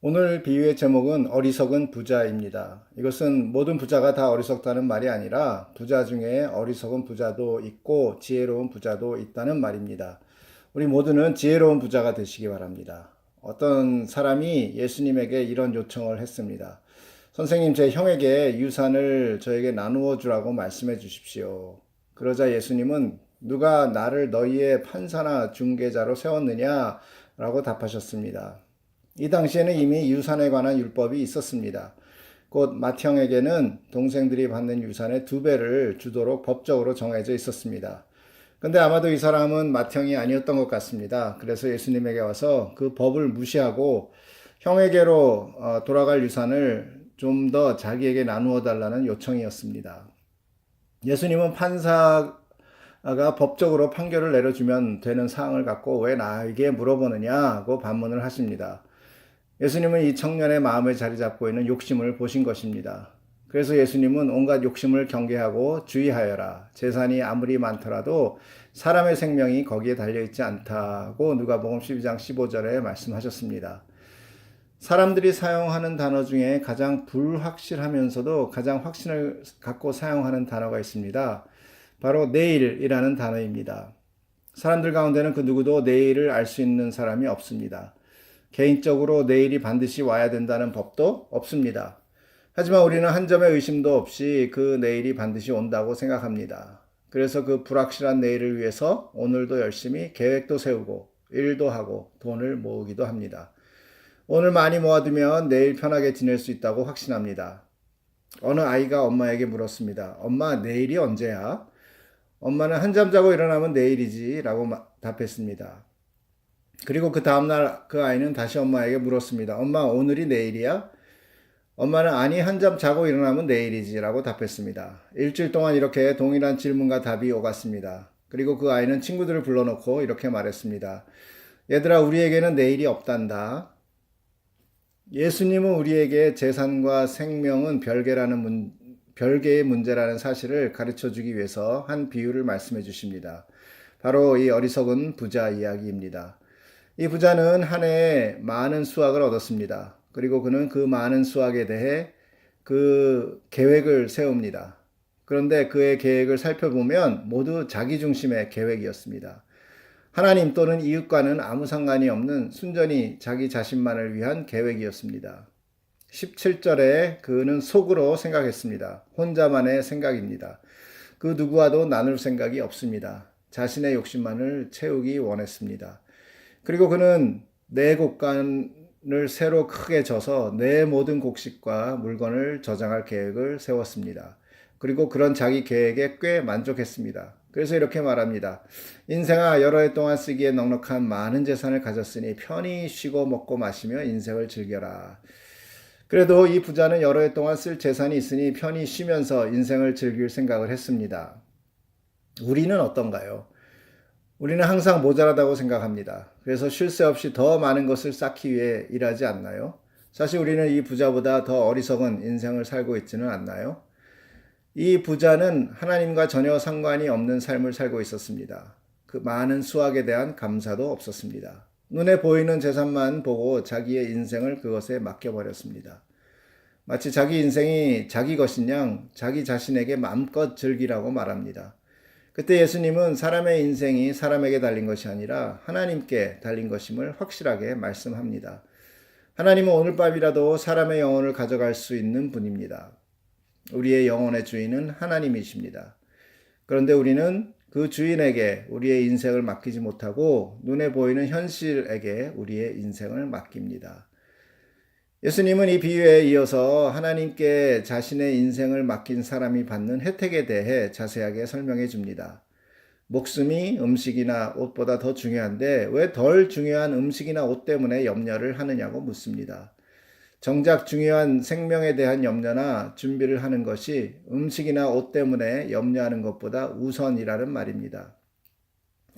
오늘 비유의 제목은 어리석은 부자입니다. 이것은 모든 부자가 다 어리석다는 말이 아니라 부자 중에 어리석은 부자도 있고 지혜로운 부자도 있다는 말입니다. 우리 모두는 지혜로운 부자가 되시기 바랍니다. 어떤 사람이 예수님에게 이런 요청을 했습니다. 선생님, 제 형에게 유산을 저에게 나누어 주라고 말씀해 주십시오. 그러자 예수님은 누가 나를 너희의 판사나 중개자로 세웠느냐? 라고 답하셨습니다. 이 당시에는 이미 유산에 관한 율법이 있었습니다. 곧 맏형에게는 동생들이 받는 유산의 2배를 주도록 법적으로 정해져 있었습니다. 근데 아마도 이 사람은 맏형이 아니었던 것 같습니다. 그래서 예수님에게 와서 그 법을 무시하고 형에게로 돌아갈 유산을 좀 더 자기에게 나누어 달라는 요청이었습니다. 예수님은 판사가 법적으로 판결을 내려주면 되는 사항을 갖고 왜 나에게 물어보느냐고 반문을 하십니다. 예수님은 이 청년의 마음에 자리 잡고 있는 욕심을 보신 것입니다. 그래서 예수님은 온갖 욕심을 경계하고 주의하여라. 재산이 아무리 많더라도 사람의 생명이 거기에 달려있지 않다고 누가복음 12장 15절에 말씀하셨습니다. 사람들이 사용하는 단어 중에 가장 불확실하면서도 가장 확신을 갖고 사용하는 단어가 있습니다. 바로 내일이라는 단어입니다. 사람들 가운데는 그 누구도 내일을 알 수 있는 사람이 없습니다. 개인적으로 내일이 반드시 와야 된다는 법도 없습니다. 하지만 우리는 한 점의 의심도 없이 그 내일이 반드시 온다고 생각합니다. 그래서 그 불확실한 내일을 위해서 오늘도 열심히 계획도 세우고 일도 하고 돈을 모으기도 합니다. 오늘 많이 모아두면 내일 편하게 지낼 수 있다고 확신합니다. 어느 아이가 엄마에게 물었습니다. 엄마, 내일이 언제야? 엄마는 한잠 자고 일어나면 내일이지 라고 답했습니다. 그리고 그 다음날 그 아이는 다시 엄마에게 물었습니다. 엄마, 오늘이 내일이야? 엄마는 아니, 한잠 자고 일어나면 내일이지 라고 답했습니다. 일주일 동안 이렇게 동일한 질문과 답이 오갔습니다. 그리고 그 아이는 친구들을 불러놓고 이렇게 말했습니다. 얘들아, 우리에게는 내일이 없단다. 예수님은 우리에게 재산과 생명은 별개의 문제라는 사실을 가르쳐 주기 위해서 한 비유를 말씀해 주십니다. 바로 이 어리석은 부자 이야기입니다. 이 부자는 한 해에 많은 수확을 얻었습니다. 그리고 그는 그 많은 수확에 대해 그 계획을 세웁니다. 그런데 그의 계획을 살펴보면 모두 자기 중심의 계획이었습니다. 하나님 또는 이웃과는 아무 상관이 없는 순전히 자기 자신만을 위한 계획이었습니다. 17절에 그는 속으로 생각했습니다. 혼자만의 생각입니다. 그 누구와도 나눌 생각이 없습니다. 자신의 욕심만을 채우기 원했습니다. 그리고 그는 내 곡간을 새로 크게 져서 내 모든 곡식과 물건을 저장할 계획을 세웠습니다. 그리고 그런 자기 계획에 꽤 만족했습니다. 그래서 이렇게 말합니다. 인생아, 여러 해 동안 쓰기에 넉넉한 많은 재산을 가졌으니 편히 쉬고 먹고 마시며 인생을 즐겨라. 그래도 이 부자는 여러 해 동안 쓸 재산이 있으니 편히 쉬면서 인생을 즐길 생각을 했습니다. 우리는 어떤가요? 우리는 항상 모자라다고 생각합니다. 그래서 쉴 새 없이 더 많은 것을 쌓기 위해 일하지 않나요? 사실 우리는 이 부자보다 더 어리석은 인생을 살고 있지는 않나요? 이 부자는 하나님과 전혀 상관이 없는 삶을 살고 있었습니다. 그 많은 수확에 대한 감사도 없었습니다. 눈에 보이는 재산만 보고 자기의 인생을 그것에 맡겨버렸습니다. 마치 자기 인생이 자기 것인 양 자기 자신에게 마음껏 즐기라고 말합니다. 그때 예수님은 사람의 인생이 사람에게 달린 것이 아니라 하나님께 달린 것임을 확실하게 말씀합니다. 하나님은 오늘 밤이라도 사람의 영혼을 가져갈 수 있는 분입니다. 우리의 영혼의 주인은 하나님이십니다. 그런데 우리는 그 주인에게 우리의 인생을 맡기지 못하고 눈에 보이는 현실에게 우리의 인생을 맡깁니다. 예수님은 이 비유에 이어서 하나님께 자신의 인생을 맡긴 사람이 받는 혜택에 대해 자세하게 설명해 줍니다. 목숨이 음식이나 옷보다 더 중요한데 왜 덜 중요한 음식이나 옷 때문에 염려를 하느냐고 묻습니다. 정작 중요한 생명에 대한 염려나 준비를 하는 것이 음식이나 옷 때문에 염려하는 것보다 우선이라는 말입니다.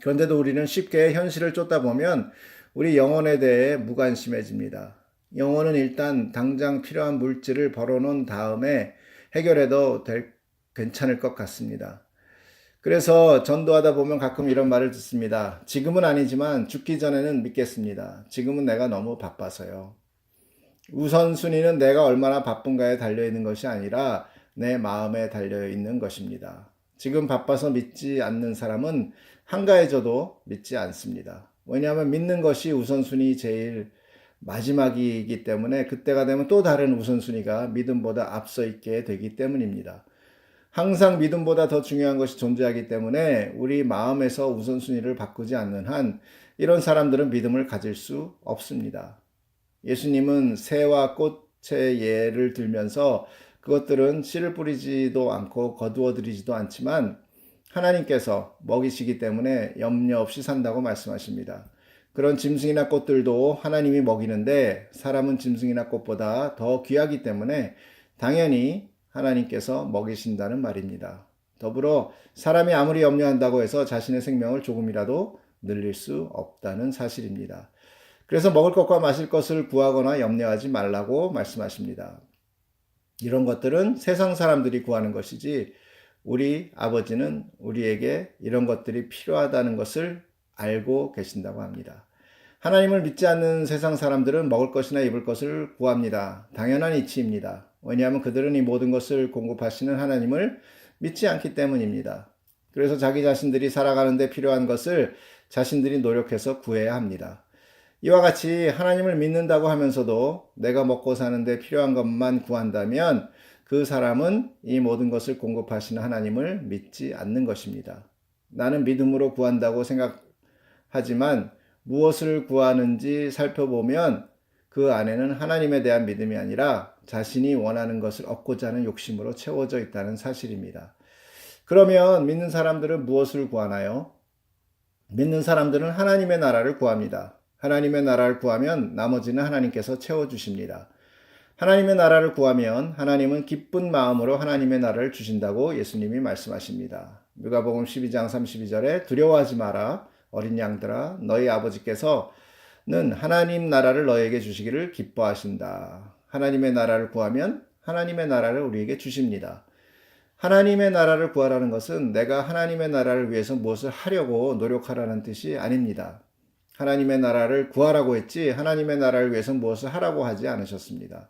그런데도 우리는 쉽게 현실을 쫓다 보면 우리 영혼에 대해 무관심해집니다. 영혼은 일단 당장 필요한 물질을 벌어놓은 다음에 해결해도 괜찮을 것 같습니다. 그래서 전도하다 보면 가끔 이런 말을 듣습니다. 지금은 아니지만 죽기 전에는 믿겠습니다. 지금은 내가 너무 바빠서요. 우선순위는 내가 얼마나 바쁜가에 달려 있는 것이 아니라 내 마음에 달려 있는 것입니다. 지금 바빠서 믿지 않는 사람은 한가해져도 믿지 않습니다. 왜냐하면 믿는 것이 우선순위 제일 마지막이기 때문에 그때가 되면 또 다른 우선순위가 믿음보다 앞서 있게 되기 때문입니다. 항상 믿음보다 더 중요한 것이 존재하기 때문에 우리 마음에서 우선순위를 바꾸지 않는 한 이런 사람들은 믿음을 가질 수 없습니다. 예수님은 새와 꽃의 예를 들면서 그것들은 씨를 뿌리지도 않고 거두어들이지도 않지만 하나님께서 먹이시기 때문에 염려 없이 산다고 말씀하십니다. 그런 짐승이나 꽃들도 하나님이 먹이는데 사람은 짐승이나 꽃보다 더 귀하기 때문에 당연히 하나님께서 먹이신다는 말입니다. 더불어 사람이 아무리 염려한다고 해서 자신의 생명을 조금이라도 늘릴 수 없다는 사실입니다. 그래서 먹을 것과 마실 것을 구하거나 염려하지 말라고 말씀하십니다. 이런 것들은 세상 사람들이 구하는 것이지 우리 아버지는 우리에게 이런 것들이 필요하다는 것을 알고 계신다고 합니다. 하나님을 믿지 않는 세상 사람들은 먹을 것이나 입을 것을 구합니다. 당연한 이치입니다. 왜냐하면 그들은 이 모든 것을 공급하시는 하나님을 믿지 않기 때문입니다. 그래서 자기 자신들이 살아가는 데 필요한 것을 자신들이 노력해서 구해야 합니다. 이와 같이 하나님을 믿는다고 하면서도 내가 먹고 사는데 필요한 것만 구한다면 그 사람은 이 모든 것을 공급하시는 하나님을 믿지 않는 것입니다. 나는 믿음으로 구한다고 생각하지만 무엇을 구하는지 살펴보면 그 안에는 하나님에 대한 믿음이 아니라 자신이 원하는 것을 얻고자 하는 욕심으로 채워져 있다는 사실입니다. 그러면 믿는 사람들은 무엇을 구하나요? 믿는 사람들은 하나님의 나라를 구합니다. 하나님의 나라를 구하면 나머지는 하나님께서 채워주십니다. 하나님의 나라를 구하면 하나님은 기쁜 마음으로 하나님의 나라를 주신다고 예수님이 말씀하십니다. 누가복음 12장 32절에 두려워하지 마라 어린 양들아 너희 아버지께서는 하나님 나라를 너에게 주시기를 기뻐하신다. 하나님의 나라를 구하면 하나님의 나라를 우리에게 주십니다. 하나님의 나라를 구하라는 것은 내가 하나님의 나라를 위해서 무엇을 하려고 노력하라는 뜻이 아닙니다. 하나님의 나라를 구하라고 했지 하나님의 나라를 위해서 무엇을 하라고 하지 않으셨습니다.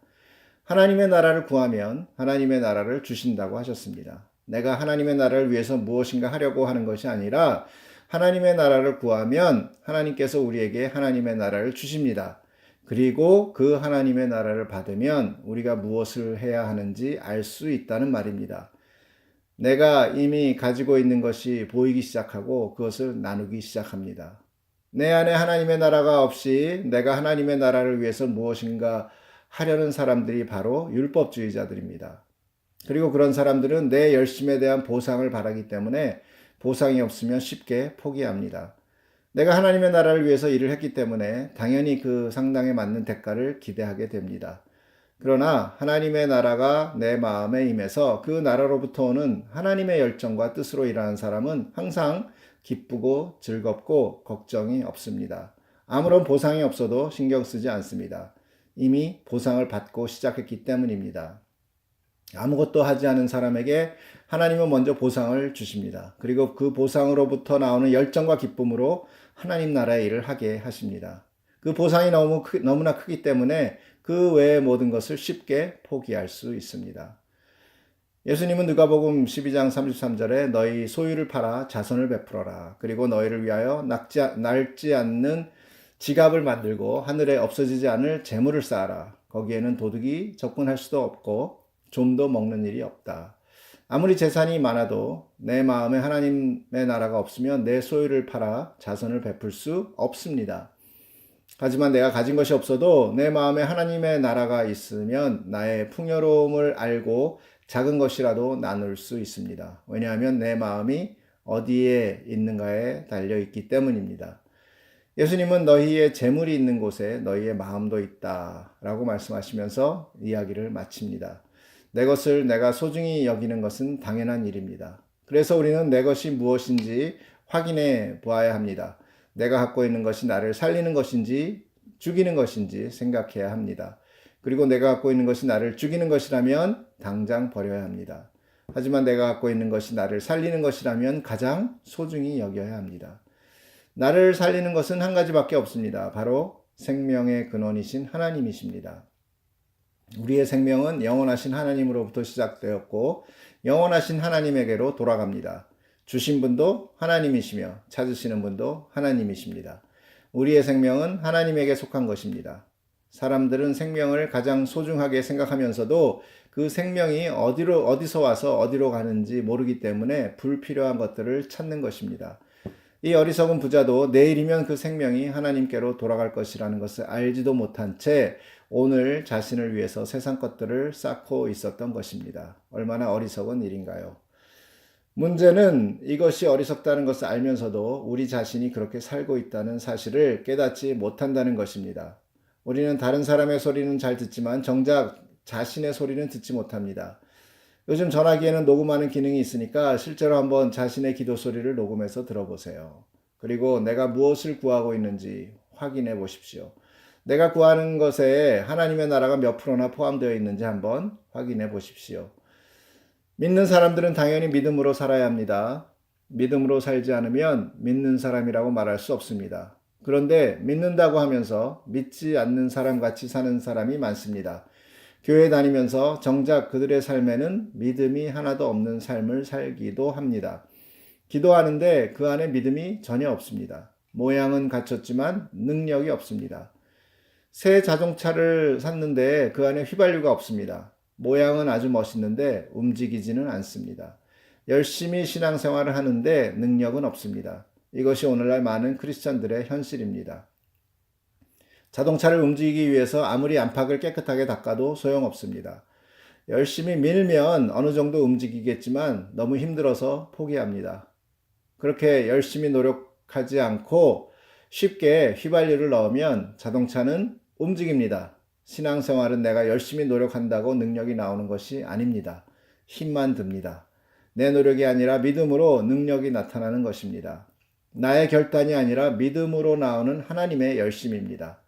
하나님의 나라를 구하면 하나님의 나라를 주신다고 하셨습니다. 내가 하나님의 나라를 위해서 무엇인가 하려고 하는 것이 아니라 하나님의 나라를 구하면 하나님께서 우리에게 하나님의 나라를 주십니다. 그리고 그 하나님의 나라를 받으면 우리가 무엇을 해야 하는지 알 수 있다는 말입니다. 내가 이미 가지고 있는 것이 보이기 시작하고 그것을 나누기 시작합니다. 내 안에 하나님의 나라가 없이 내가 하나님의 나라를 위해서 무엇인가 하려는 사람들이 바로 율법주의자들입니다. 그리고 그런 사람들은 내 열심에 대한 보상을 바라기 때문에 보상이 없으면 쉽게 포기합니다. 내가 하나님의 나라를 위해서 일을 했기 때문에 당연히 그 상당에 맞는 대가를 기대하게 됩니다. 그러나 하나님의 나라가 내 마음에 임해서 그 나라로부터 오는 하나님의 열정과 뜻으로 일하는 사람은 항상 기쁘고 즐겁고 걱정이 없습니다. 아무런 보상이 없어도 신경 쓰지 않습니다. 이미 보상을 받고 시작했기 때문입니다. 아무것도 하지 않은 사람에게 하나님은 먼저 보상을 주십니다. 그리고 그 보상으로부터 나오는 열정과 기쁨으로 하나님 나라의 일을 하게 하십니다. 그 보상이 너무나 크기 때문에 그 외의 모든 것을 쉽게 포기할 수 있습니다. 예수님은 누가복음 12장 33절에 너희 소유를 팔아 자선을 베풀어라. 그리고 너희를 위하여 낡지 않는 지갑을 만들고 하늘에 없어지지 않을 재물을 쌓아라. 거기에는 도둑이 접근할 수도 없고 좀도 먹는 일이 없다. 아무리 재산이 많아도 내 마음에 하나님의 나라가 없으면 내 소유를 팔아 자선을 베풀 수 없습니다. 하지만 내가 가진 것이 없어도 내 마음에 하나님의 나라가 있으면 나의 풍요로움을 알고 작은 것이라도 나눌 수 있습니다. 왜냐하면 내 마음이 어디에 있는가에 달려 있기 때문입니다. 예수님은 너희의 재물이 있는 곳에 너희의 마음도 있다 라고 말씀하시면서 이야기를 마칩니다. 내 것을 내가 소중히 여기는 것은 당연한 일입니다. 그래서 우리는 내 것이 무엇인지 확인해 보아야 합니다. 내가 갖고 있는 것이 나를 살리는 것인지 죽이는 것인지 생각해야 합니다. 그리고 내가 갖고 있는 것이 나를 죽이는 것이라면 당장 버려야 합니다. 하지만 내가 갖고 있는 것이 나를 살리는 것이라면 가장 소중히 여겨야 합니다. 나를 살리는 것은 한 가지밖에 없습니다. 바로 생명의 근원이신 하나님이십니다. 우리의 생명은 영원하신 하나님으로부터 시작되었고 영원하신 하나님에게로 돌아갑니다. 주신 분도 하나님이시며 찾으시는 분도 하나님이십니다. 우리의 생명은 하나님에게 속한 것입니다. 사람들은 생명을 가장 소중하게 생각하면서도 그 생명이 어디서 와서 어디로 가는지 모르기 때문에 불필요한 것들을 찾는 것입니다. 이 어리석은 부자도 내일이면 그 생명이 하나님께로 돌아갈 것이라는 것을 알지도 못한 채 오늘 자신을 위해서 세상 것들을 쌓고 있었던 것입니다. 얼마나 어리석은 일인가요? 문제는 이것이 어리석다는 것을 알면서도 우리 자신이 그렇게 살고 있다는 사실을 깨닫지 못한다는 것입니다. 우리는 다른 사람의 소리는 잘 듣지만 정작 자신의 소리는 듣지 못합니다. 요즘 전화기에는 녹음하는 기능이 있으니까 실제로 한번 자신의 기도 소리를 녹음해서 들어보세요. 그리고 내가 무엇을 구하고 있는지 확인해 보십시오. 내가 구하는 것에 하나님의 나라가 몇 프로나 포함되어 있는지 한번 확인해 보십시오. 믿는 사람들은 당연히 믿음으로 살아야 합니다. 믿음으로 살지 않으면 믿는 사람이라고 말할 수 없습니다. 그런데 믿는다고 하면서 믿지 않는 사람 같이 사는 사람이 많습니다. 교회 다니면서 정작 그들의 삶에는 믿음이 하나도 없는 삶을 살기도 합니다. 기도하는데 그 안에 믿음이 전혀 없습니다. 모양은 갖췄지만 능력이 없습니다. 새 자동차를 샀는데 그 안에 휘발유가 없습니다. 모양은 아주 멋있는데 움직이지는 않습니다. 열심히 신앙생활을 하는데 능력은 없습니다. 이것이 오늘날 많은 크리스찬들의 현실입니다. 자동차를 움직이기 위해서 아무리 안팎을 깨끗하게 닦아도 소용없습니다. 열심히 밀면 어느 정도 움직이겠지만 너무 힘들어서 포기합니다. 그렇게 열심히 노력하지 않고 쉽게 휘발유를 넣으면 자동차는 움직입니다. 신앙생활은 내가 열심히 노력한다고 능력이 나오는 것이 아닙니다. 힘만 듭니다. 내 노력이 아니라 믿음으로 능력이 나타나는 것입니다. 나의 결단이 아니라 믿음으로 나오는 하나님의 열심입니다.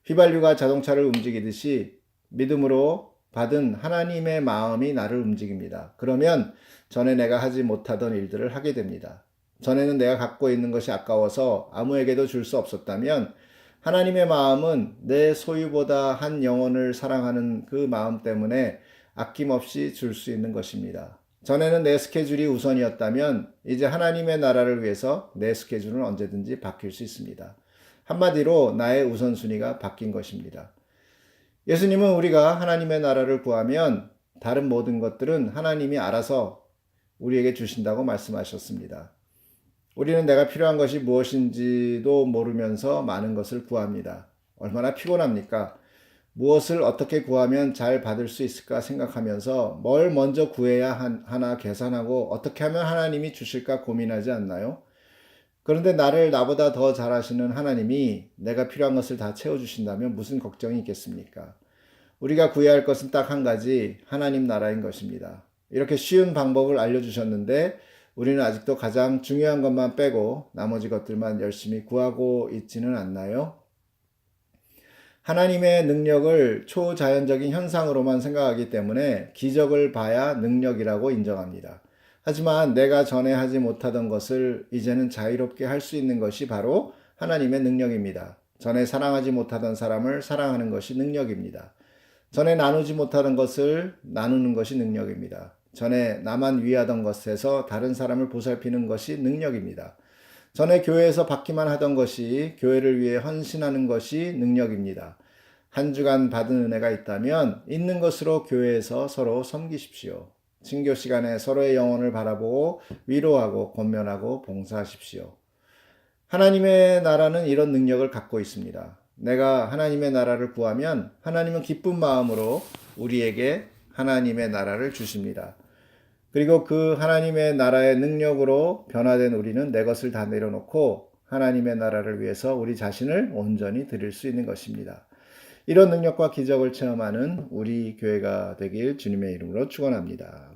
휘발유가 자동차를 움직이듯이 믿음으로 받은 하나님의 마음이 나를 움직입니다. 그러면 전에 내가 하지 못하던 일들을 하게 됩니다. 전에는 내가 갖고 있는 것이 아까워서 아무에게도 줄 수 없었다면 하나님의 마음은 내 소유보다 한 영혼을 사랑하는 그 마음 때문에 아낌없이 줄 수 있는 것입니다. 전에는 내 스케줄이 우선이었다면 이제 하나님의 나라를 위해서 내 스케줄은 언제든지 바뀔 수 있습니다. 한마디로 나의 우선순위가 바뀐 것입니다. 예수님은 우리가 하나님의 나라를 구하면 다른 모든 것들은 하나님이 알아서 우리에게 주신다고 말씀하셨습니다. 우리는 내가 필요한 것이 무엇인지도 모르면서 많은 것을 구합니다. 얼마나 피곤합니까? 무엇을 어떻게 구하면 잘 받을 수 있을까 생각하면서 뭘 먼저 구해야 하나 계산하고 어떻게 하면 하나님이 주실까 고민하지 않나요? 그런데 나를 나보다 더 잘하시는 하나님이 내가 필요한 것을 다 채워주신다면 무슨 걱정이 있겠습니까? 우리가 구해야 할 것은 딱 한 가지, 하나님 나라인 것입니다. 이렇게 쉬운 방법을 알려주셨는데 우리는 아직도 가장 중요한 것만 빼고 나머지 것들만 열심히 구하고 있지는 않나요? 하나님의 능력을 초자연적인 현상으로만 생각하기 때문에 기적을 봐야 능력이라고 인정합니다. 하지만 내가 전에 하지 못하던 것을 이제는 자유롭게 할 수 있는 것이 바로 하나님의 능력입니다. 전에 사랑하지 못하던 사람을 사랑하는 것이 능력입니다. 전에 나누지 못하던 것을 나누는 것이 능력입니다. 전에 나만 위하던 것에서 다른 사람을 보살피는 것이 능력입니다. 전에 교회에서 받기만 하던 것이 교회를 위해 헌신하는 것이 능력입니다. 한 주간 받은 은혜가 있다면 있는 것으로 교회에서 서로 섬기십시오. 친교 시간에 서로의 영혼을 바라보고 위로하고 권면하고 봉사하십시오. 하나님의 나라는 이런 능력을 갖고 있습니다. 내가 하나님의 나라를 구하면 하나님은 기쁜 마음으로 우리에게 하나님의 나라를 주십니다. 그리고 그 하나님의 나라의 능력으로 변화된 우리는 내 것을 다 내려놓고 하나님의 나라를 위해서 우리 자신을 온전히 드릴 수 있는 것입니다. 이런 능력과 기적을 체험하는 우리 교회가 되길 주님의 이름으로 축원합니다.